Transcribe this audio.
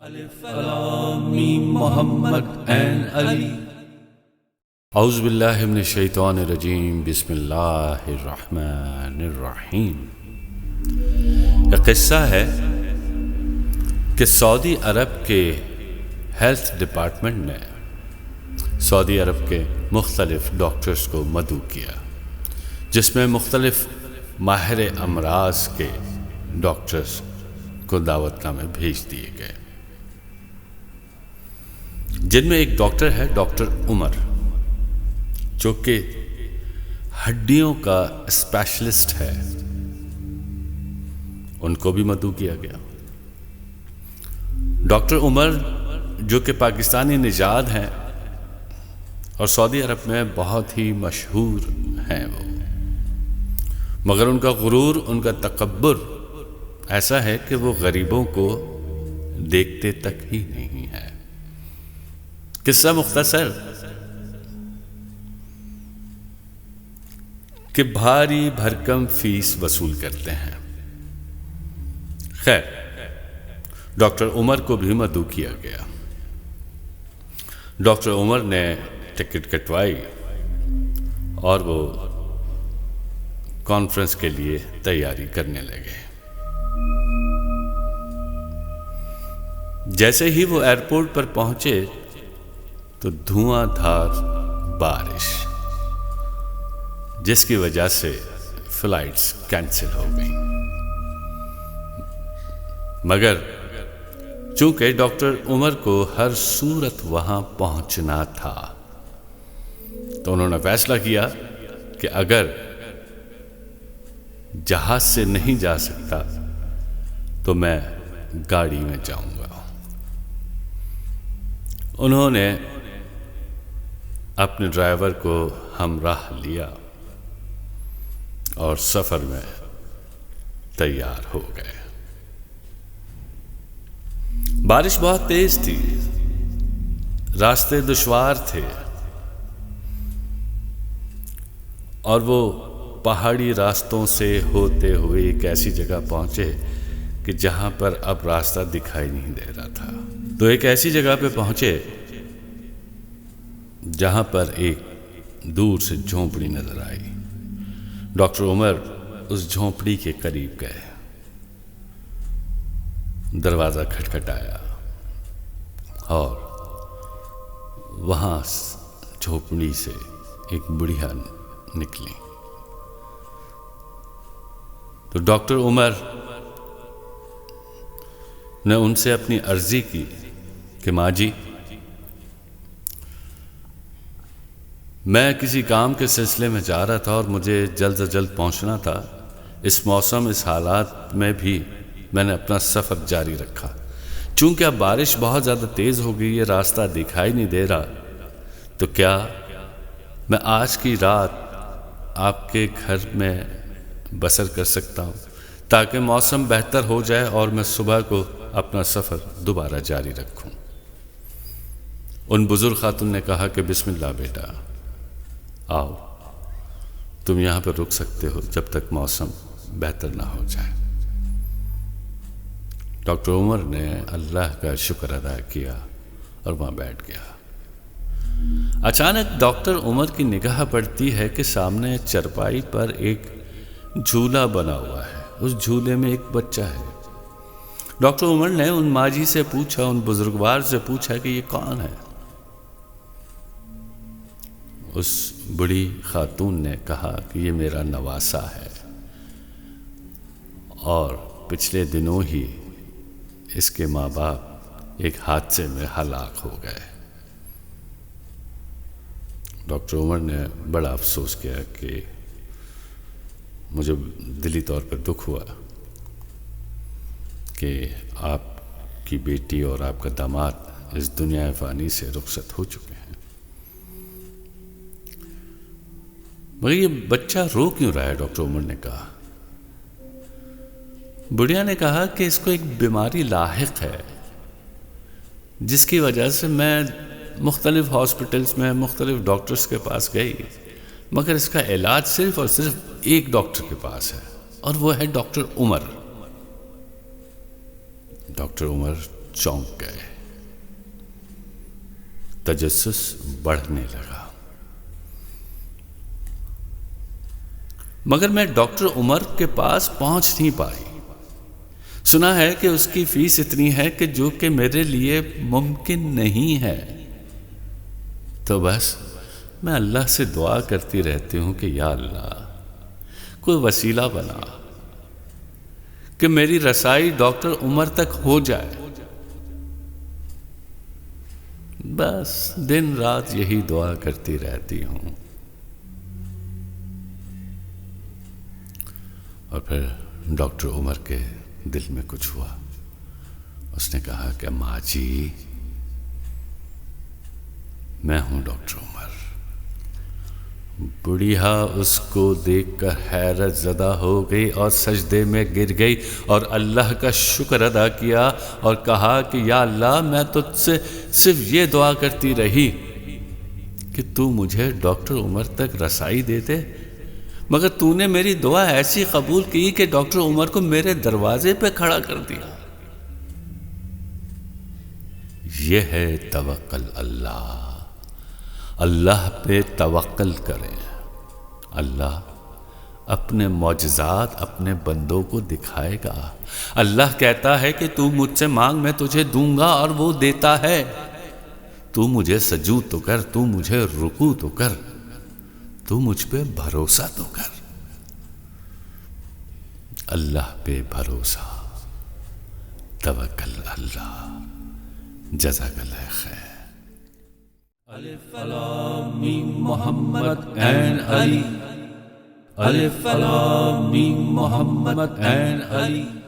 الف لام میم محمد این علی. اعوذ باللہ من الشیطان الرجیم. بسم اللہ الرحمن الرحیم. ایک قصہ ہے کہ سعودی عرب کے ہیلتھ ڈپارٹمنٹ نے سعودی عرب کے مختلف ڈاکٹرز کو مدعو کیا، جس میں مختلف ماہر امراض کے ڈاکٹرز کو دعوت نامے بھیج دیے گئے، جن میں ایک ڈاکٹر ہے ڈاکٹر عمر، جو کہ ہڈیوں کا اسپیشلسٹ ہے. ان کو بھی مدعو کیا گیا. ڈاکٹر عمر جو کہ پاکستانی نژاد ہیں اور سعودی عرب میں بہت ہی مشہور ہیں وہ، مگر ان کا غرور، ان کا تکبر ایسا ہے کہ وہ غریبوں کو دیکھتے تک ہی نہیں ہے. قصہ مختصر کہ بھاری بھرکم فیس وصول کرتے ہیں. خیر، ڈاکٹر عمر کو بھی مدعو کیا گیا. ڈاکٹر عمر نے ٹکٹ کٹوائی اور وہ کانفرنس کے لیے تیاری کرنے لگے. جیسے ہی وہ ایئرپورٹ پر پہنچے تو دھواں دھار بارش، جس کی وجہ سے فلائٹس کینسل ہو گئیں. مگر چونکہ ڈاکٹر عمر کو ہر صورت وہاں پہنچنا تھا، تو انہوں نے فیصلہ کیا کہ اگر جہاز سے نہیں جا سکتا تو میں گاڑی میں جاؤں گا. انہوں نے اپنے ڈرائیور کو ہمراہ لیا اور سفر میں تیار ہو گئے. بارش بہت تیز تھی، راستے دشوار تھے اور وہ پہاڑی راستوں سے ہوتے ہوئے ایک ایسی جگہ پہنچے کہ جہاں پر اب راستہ دکھائی نہیں دے رہا تھا. تو ایک ایسی جگہ پہ پہنچے جہاں پر ایک دور سے جھونپڑی نظر آئی. ڈاکٹر عمر اس جھونپڑی کے قریب گئے. دروازہ کھٹکھٹایا اور وہاں جھونپڑی سے ایک بڑھیا نکلی. تو ڈاکٹر عمر نے ان سے اپنی عرضی کی کہ ماں جی، میں کسی کام کے سلسلے میں جا رہا تھا اور مجھے جلد از جلد پہنچنا تھا. اس موسم، اس حالات میں بھی میں نے اپنا سفر جاری رکھا. چونکہ اب بارش بہت زیادہ تیز ہو گئی ہے، راستہ دکھائی نہیں دے رہا، تو کیا میں آج کی رات آپ کے گھر میں بسر کر سکتا ہوں تاکہ موسم بہتر ہو جائے اور میں صبح کو اپنا سفر دوبارہ جاری رکھوں. ان بزرگ خاتون نے کہا کہ بسم اللہ بیٹا، آؤ، تم یہاں پر رک سکتے ہو جب تک موسم بہتر نہ ہو جائے. ڈاکٹر عمر نے اللہ کا شکر ادا کیا اور وہاں بیٹھ گیا. اچانک ڈاکٹر عمر کی نگاہ پڑتی ہے کہ سامنے چرپائی پر ایک جھولا بنا ہوا ہے. اس جھولے میں ایک بچہ ہے. ڈاکٹر عمر نے ان ماجی سے پوچھا، ان بزرگوار سے پوچھا کہ یہ کون ہے؟ اس بڑی خاتون نے کہا کہ یہ میرا نواسا ہے اور پچھلے دنوں ہی اس کے ماں باپ ایک حادثے میں ہلاک ہو گئے. ڈاکٹر عمر نے بڑا افسوس کیا کہ مجھے دلی طور پر دکھ ہوا کہ آپ کی بیٹی اور آپ کا داماد اس دنیا فانی سے رخصت ہو چکے ہیں. مگر یہ بچہ رو کیوں رہا ہے؟ ڈاکٹر عمر نے کہا. بڑھیا نے کہا کہ اس کو ایک بیماری لاحق ہے، جس کی وجہ سے میں مختلف ہاسپٹلز میں مختلف ڈاکٹرز کے پاس گئی، مگر اس کا علاج صرف اور صرف ایک ڈاکٹر کے پاس ہے اور وہ ہے ڈاکٹر عمر. ڈاکٹر عمر چونک گئے. تجسس بڑھنے لگا. مگر میں ڈاکٹر عمر کے پاس پہنچ نہیں پائی. سنا ہے کہ اس کی فیس اتنی ہے کہ جو کہ میرے لیے ممکن نہیں ہے. تو بس میں اللہ سے دعا کرتی رہتی ہوں کہ یا اللہ کوئی وسیلہ بنا کہ میری رسائی ڈاکٹر عمر تک ہو جائے. بس دن رات یہی دعا کرتی رہتی ہوں. اور پھر ڈاکٹر عمر کے دل میں کچھ ہوا. اس نے کہا کہ ماں جی میں ہوں ڈاکٹر عمر. بڑھیا اس کو دیکھ کر حیرت زدہ ہو گئی اور سجدے میں گر گئی اور اللہ کا شکر ادا کیا اور کہا کہ یا اللہ میں تجھ سے صرف یہ دعا کرتی رہی کہ تو مجھے ڈاکٹر عمر تک رسائی دے دے، مگر تو نے میری دعا ایسی قبول کی کہ ڈاکٹر عمر کو میرے دروازے پہ کھڑا کر دیا. یہ ہے توکل اللہ. اللہ پہ توکل کریں. اللہ اپنے معجزات اپنے بندوں کو دکھائے گا. اللہ کہتا ہے کہ تو مجھ سے مانگ میں تجھے دوں گا اور وہ دیتا ہے. تو مجھے سجود تو کر، تو مجھے رکوع تو کر، تو مجھ پہ بھروسہ تو کر. اللہ پہ بھروسہ، توکل اللہ. جزاک اللہ خیر. Alif Lam Mim Muhammad and Ali. Alif Lam Mim Muhammad and Ali.